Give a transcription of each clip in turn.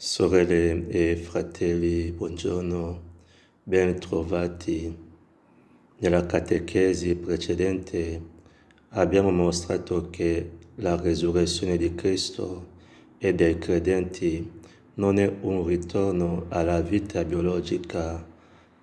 Sorelle e fratelli, buongiorno, ben trovati. Nella catechesi precedente abbiamo mostrato che la resurrezione di Cristo e dei credenti non è un ritorno alla vita biologica,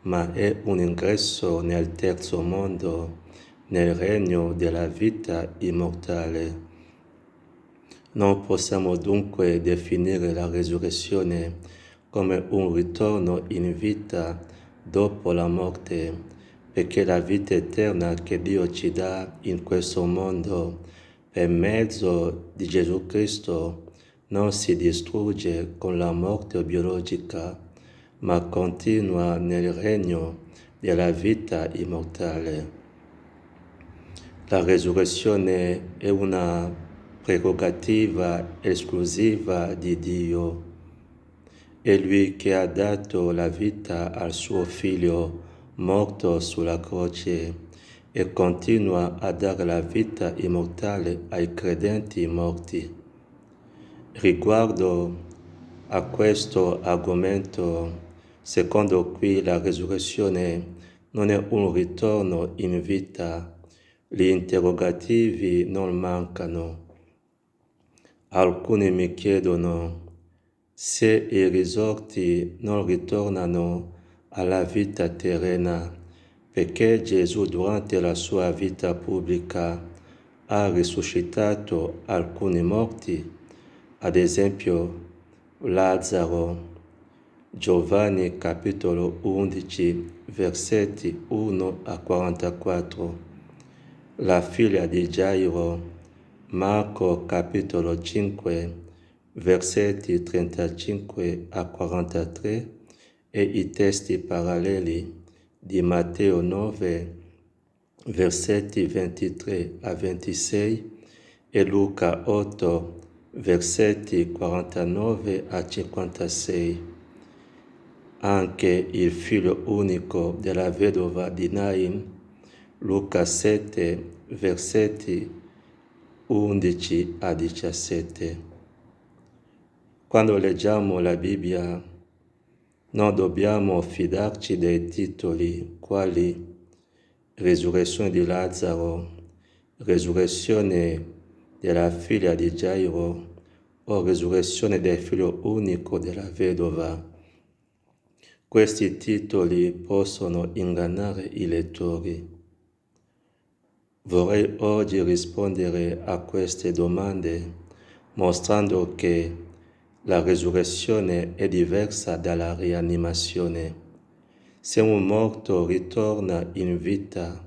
ma è un ingresso nel terzo mondo, nel regno della vita immortale. Non possiamo dunque definire la resurrezione come un ritorno in vita dopo la morte, perché la vita eterna che Dio ci dà in questo mondo per mezzo di Gesù Cristo non si distrugge con la morte biologica, ma continua nel regno della vita immortale. La resurrezione è una prerogativa esclusiva di Dio. È Lui che ha dato la vita al suo Figlio morto sulla croce e continua a dare la vita immortale ai credenti morti. Riguardo a questo argomento, secondo cui la resurrezione non è un ritorno in vita, gli interrogativi non mancano. Alcuni mi chiedono se i risorti non ritornano alla vita terrena, perché Gesù durante la sua vita pubblica ha risuscitato alcuni morti, ad esempio Lazzaro. Giovanni capitolo 11 versetti 1 a 44. La figlia di Gairo, Marco capitolo 5, versetti 35 a 43 e i testi paralleli di Matteo 9, versetti 23 a 26 e Luca 8, versetti 49 a 56. Anche il figlio unico della vedova di Nain, Luca 7, versetti 11 a 17. Quando leggiamo la Bibbia non dobbiamo fidarci dei titoli quali resurrezione di Lazzaro, resurrezione della figlia di Gairo o resurrezione del figlio unico della vedova. Questi titoli possono ingannare i lettori. Vorrei oggi rispondere a queste domande mostrando che la resurrezione è diversa dalla rianimazione. Se un morto ritorna in vita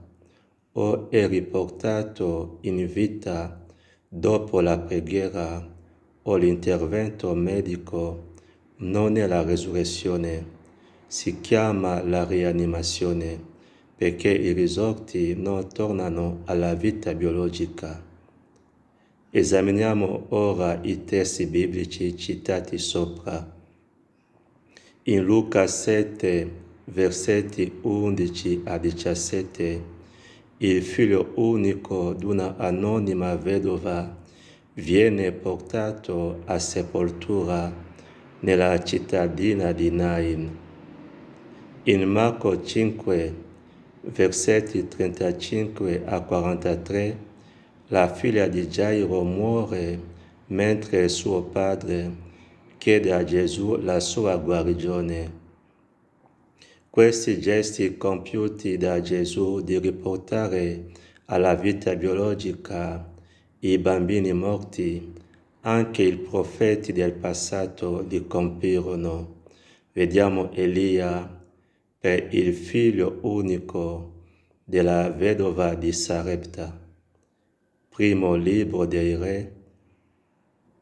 o è riportato in vita dopo la preghiera o l'intervento medico, non è la resurrezione, si chiama la rianimazione, perché i risorti non tornano alla vita biologica. Esaminiamo ora i testi biblici citati sopra. In Luca 7, versetti 11 a 17, il figlio unico di una anonima vedova viene portato a sepoltura nella cittadina di Nain. In Marco 5, versetti 35 a 43, la figlia di Gairo muore mentre suo padre chiede a Gesù la sua guarigione. Questi gesti compiuti da Gesù di riportare alla vita biologica i bambini morti, anche i profeti del passato li compirono. Vediamo Elia per il figlio unico della vedova di Sarepta. Primo libro dei Re,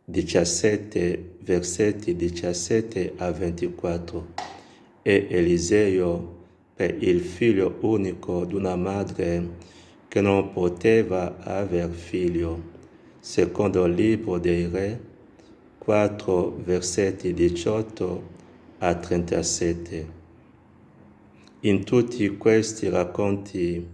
17, versetti 17 a 24. E Eliseo per il figlio unico di una madre che non poteva aver figlio. Secondo libro dei Re, 4, versetti 18 a 37. In tutti questi racconti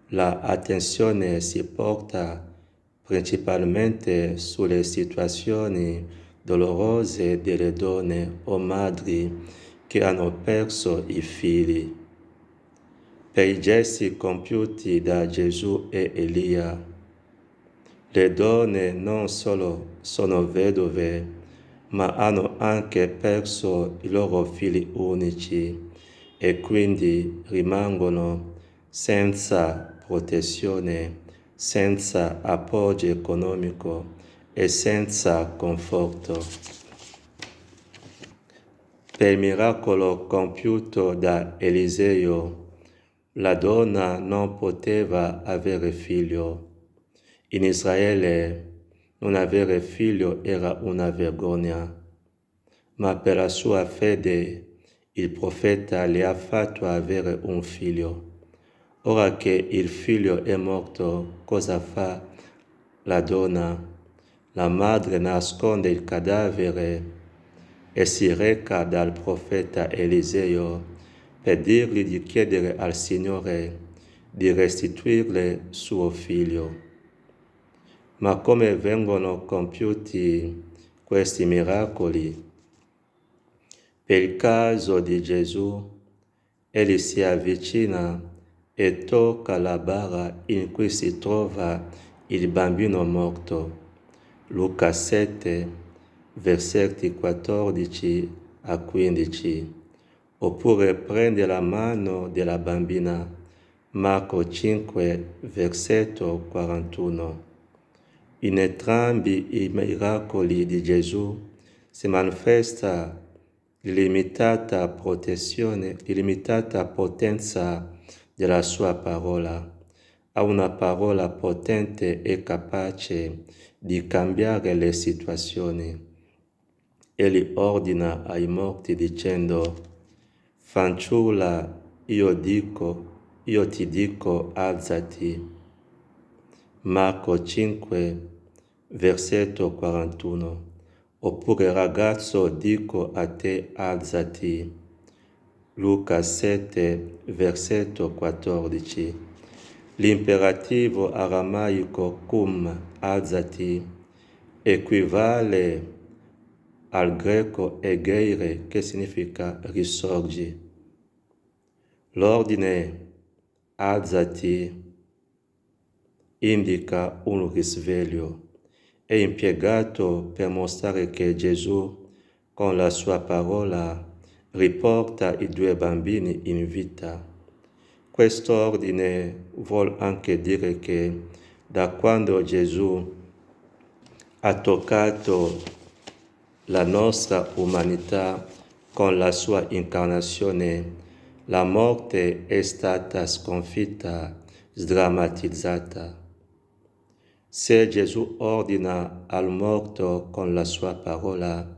l'attenzione si porta principalmente sulle situazioni dolorose delle donne o madri che hanno perso i figli. Per i gesti compiuti da Gesù e Elia, le donne non solo sono vedove, ma hanno anche perso i loro figli unici e quindi rimangono senza protezione, senza appoggio economico e senza conforto. Per il miracolo compiuto da Eliseo, la donna non poteva avere figlio. In Israele non avere figlio era una vergogna, ma per la sua fede il profeta le ha fatto avere un figlio. Ora che il figlio è morto, cosa fa la donna? La madre nasconde il cadavere e si reca dal profeta Eliseo per dirgli di chiedere al Signore di restituirle suo figlio. Ma come vengono compiuti questi miracoli? Per il caso di Gesù, egli si avvicina e tocca la bara in cui si trova il bambino morto. Luca 7, versetti 14 a 15. Oppure prende la mano della bambina. Marco 5, versetto 41. In entrambi i miracoli di Gesù si manifesta l'illimitata protezione, l'illimitata potenza della sua parola. Ha una parola potente e capace di cambiare le situazioni. Egli ordina ai morti dicendo: fanciulla, io ti dico, alzati. Marco 5, versetto 41. Oppure ragazzo, dico a te, alzati. Luca 7, versetto 14. L'imperativo aramaico cum, alzati, equivale al greco egeire, che significa risorgi. L'ordine alzati indica un risveglio. È impiegato per mostrare che Gesù, con la sua parola, riporta i due bambini in vita. Questo ordine vuol anche dire che da quando Gesù ha toccato la nostra umanità con la sua incarnazione, la morte è stata sconfitta, sdrammatizzata. Se Gesù ordina al morto con la sua parola,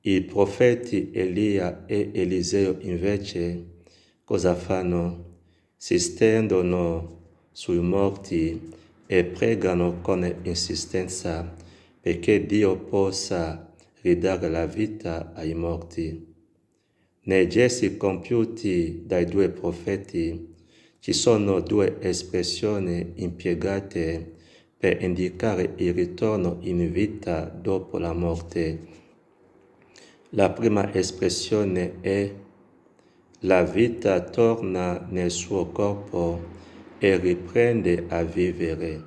i profeti Elia e Eliseo invece cosa fanno? Si stendono sui morti e pregano con insistenza perché Dio possa ridare la vita ai morti. Nei gesti compiuti dai due profeti ci sono due espressioni impiegate per indicare il ritorno in vita dopo la morte. La prima espressione è: la vita torna nel suo corpo e riprende a vivere.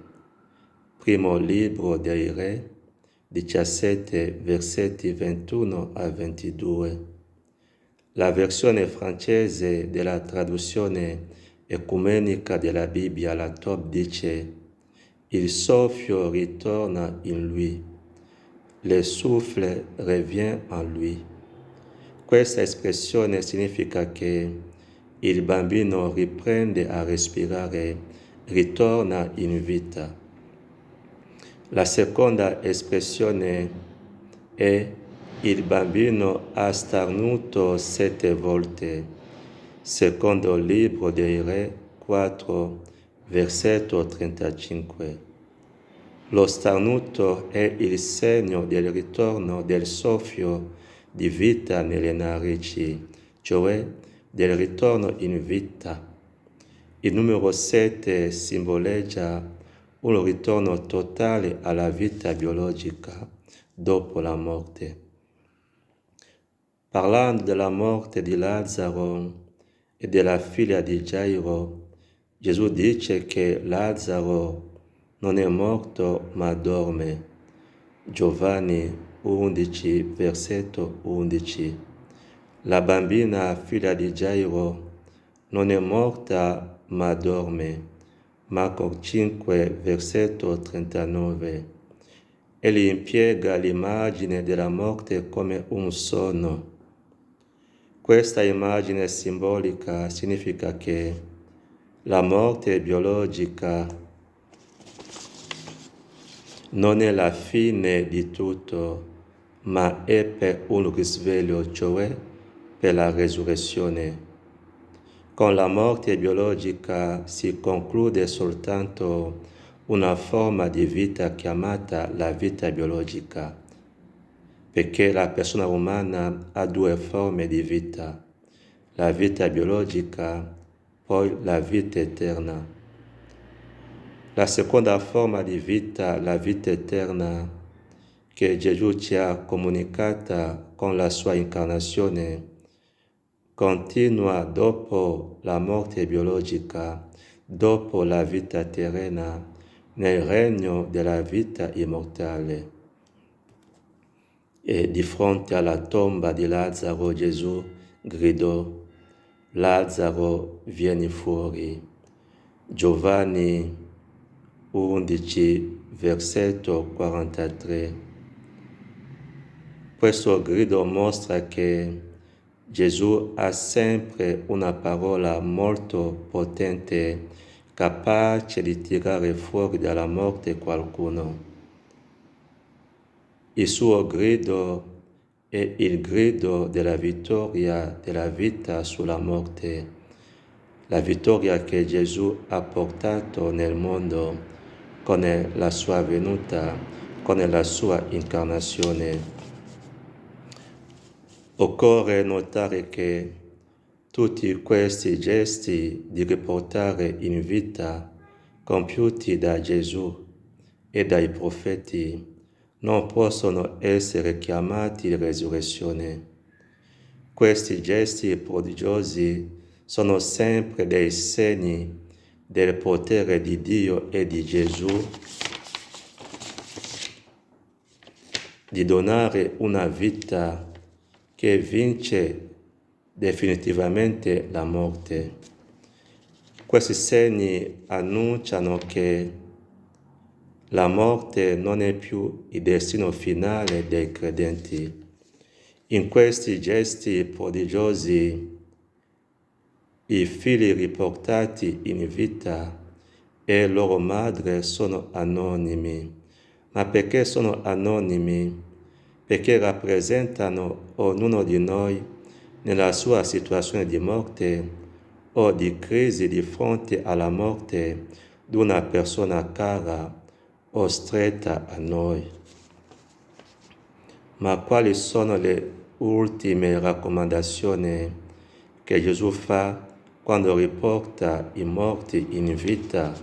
Primo libro dei Re, 17 versetti 21 a 22. La versione francese della traduzione ecumenica della Bibbia, la TOB, dice: il soffio ritorna in lui, le souffle revient en lui. Questa espressione significa che il bambino riprende a respirare, ritorna in vita. La seconda espressione è: il bambino ha starnuto 7 volte. Secondo libro dei Re 4, versetto 35. Lo starnuto è il segno del ritorno del soffio di vita nelle narici, cioè del ritorno in vita. Il numero 7 simboleggia un ritorno totale alla vita biologica dopo la morte. Parlando della morte di Lazzaro e della figlia di Gairo, Gesù dice che Lazzaro non è morto ma dorme. Giovanni 11, versetto 11. La bambina figlia di Gairo non è morta ma dorme. Marco 5, versetto 39. Egli impiega l'immagine della morte come un sonno. Questa immagine simbolica significa che la morte biologica non è la fine di tutto, ma è per un risveglio, cioè per la resurrezione. Con la morte biologica si conclude soltanto una forma di vita chiamata la vita biologica, perché la persona umana ha due forme di vita, la vita biologica, poi la vita eterna. La seconda forma di vita, la vita eterna, che Gesù ci ha comunicata con la sua incarnazione, continua dopo la morte biologica, dopo la vita terrena, nel regno della vita immortale. E di fronte alla tomba di Lazzaro Gesù gridò: Lazzaro, vieni fuori. Giovanni 11, versetto 43. Questo grido mostra che Gesù ha sempre una parola molto potente, capace di tirare fuori dalla morte qualcuno. Il suo grido è il grido della vittoria della vita sulla morte, la vittoria che Gesù ha portato nel mondo con la sua venuta, con la sua incarnazione. Occorre notare che tutti questi gesti di riportare in vita compiuti da Gesù e dai profeti non possono essere chiamati resurrezione. Questi gesti prodigiosi sono sempre dei segni del potere di Dio e di Gesù di donare una vita che vince definitivamente la morte. Questi segni annunciano che la morte non è più il destino finale dei credenti. In questi gesti prodigiosi, i figli riportati in vita e loro madre sono anonimi. Ma perché sono anonimi? Perché rappresentano ognuno di noi nella sua situazione di morte o di crisi di fronte alla morte di una persona cara o stretta a noi. Ma quali sono le ultime raccomandazioni che Gesù fa quando riporta i morti in vita?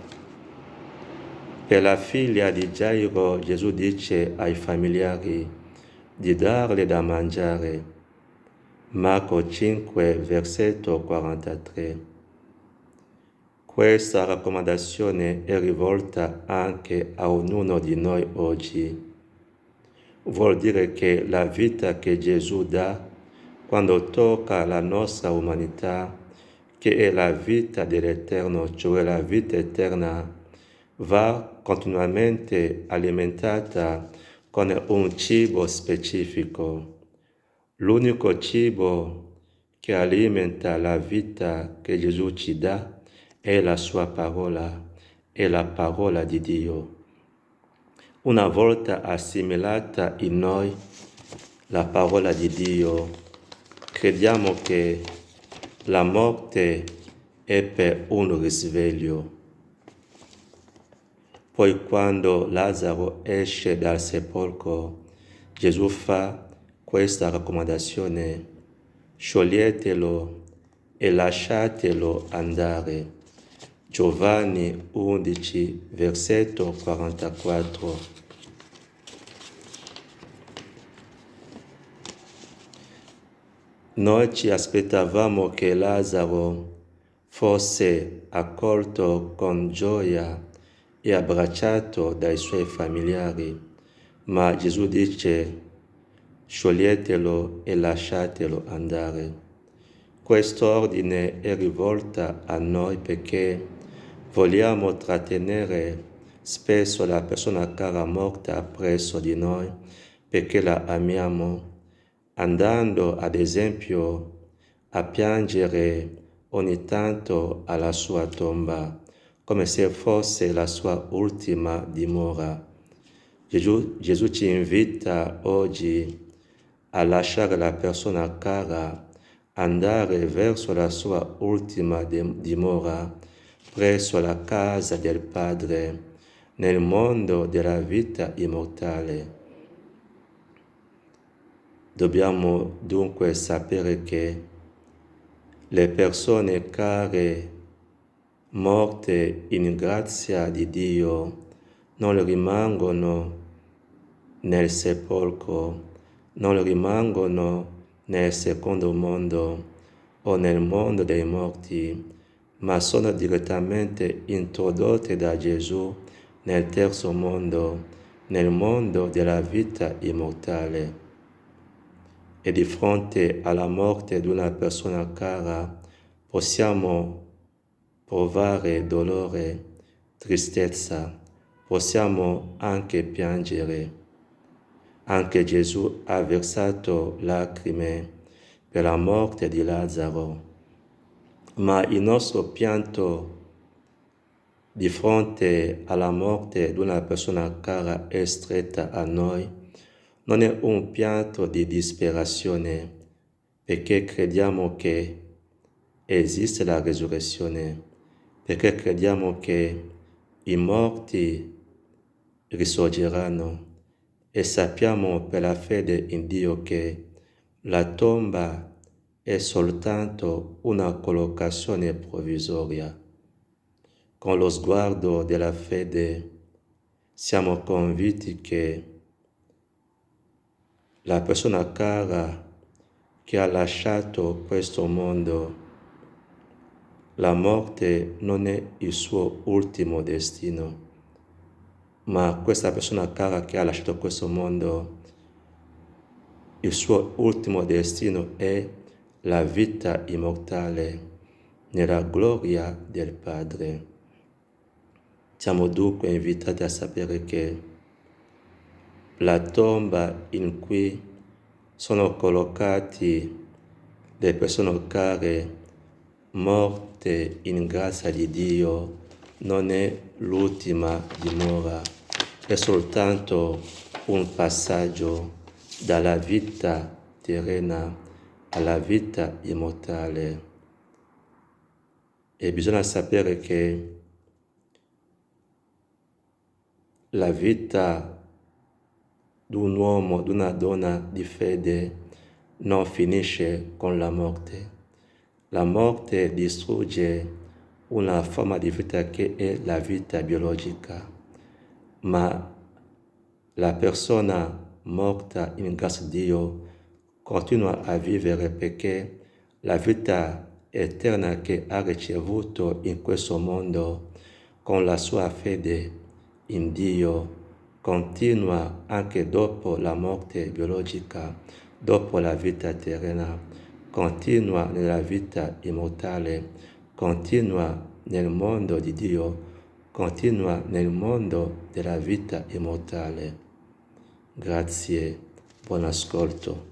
Per la figlia di Gairo, Gesù dice ai familiari di darle da mangiare. Marco 5, versetto 43. Questa raccomandazione è rivolta anche a ognuno di noi oggi. Vuol dire che la vita che Gesù dà quando tocca la nostra umanità, che è la vita dell'Eterno, cioè la vita eterna, va continuamente alimentata con un cibo specifico. L'unico cibo che alimenta la vita che Gesù ci dà è la sua parola, è la parola di Dio. Una volta assimilata in noi la parola di Dio, crediamo che la morte è per un risveglio. Poi quando Lazzaro esce dal sepolcro, Gesù fa questa raccomandazione: scioglietelo e lasciatelo andare. Giovanni 11, versetto 44. Noi ci aspettavamo che Lazzaro fosse accolto con gioia e abbracciato dai suoi familiari, ma Gesù dice: scioglietelo e lasciatelo andare. Quest'ordine è rivolta a noi perché vogliamo trattenere spesso la persona cara morta presso di noi, perché la amiamo, andando ad esempio a piangere ogni tanto alla sua tomba, come se fosse la sua ultima dimora. Gesù ci invita oggi a lasciare la persona cara, andare verso la sua ultima dimora, presso la casa del Padre, nel mondo della vita immortale. Dobbiamo dunque sapere che le persone care morte in grazia di Dio non rimangono nel sepolcro, non rimangono nel secondo mondo o nel mondo dei morti, ma sono direttamente introdotte da Gesù nel terzo mondo, nel mondo della vita immortale. E di fronte alla morte di una persona cara possiamo provare dolore, tristezza, possiamo anche piangere. Anche Gesù ha versato lacrime per la morte di Lazzaro, ma il nostro pianto di fronte alla morte di una persona cara e stretta a noi non è un pianto di disperazione, perché crediamo che esiste la resurrezione, perché crediamo che i morti risorgeranno e sappiamo per la fede in Dio che la tomba è soltanto una collocazione provvisoria. Con lo sguardo della fede siamo convinti che la persona cara che ha lasciato questo mondo, la morte non è il suo ultimo destino, ma questa persona cara che ha lasciato questo mondo, il suo ultimo destino è la vita immortale nella gloria del Padre. Siamo dunque invitati a sapere che la tomba in cui sono collocati le persone care morte in grazia di Dio non è l'ultima dimora, è soltanto un passaggio dalla vita terrena alla vita immortale. E bisogna sapere che la vita di un uomo, di una donna di fede non finisce con la morte. La morte distrugge una forma di vita che è la vita biologica, ma la persona morta in grazia di Dio continua a vivere perché la vita eterna che ha ricevuto in questo mondo con la sua fede in Dio continua anche dopo la morte biologica, dopo la vita terrena, continua nella vita immortale, continua nel mondo di Dio, continua nel mondo della vita immortale. Grazie, buon ascolto.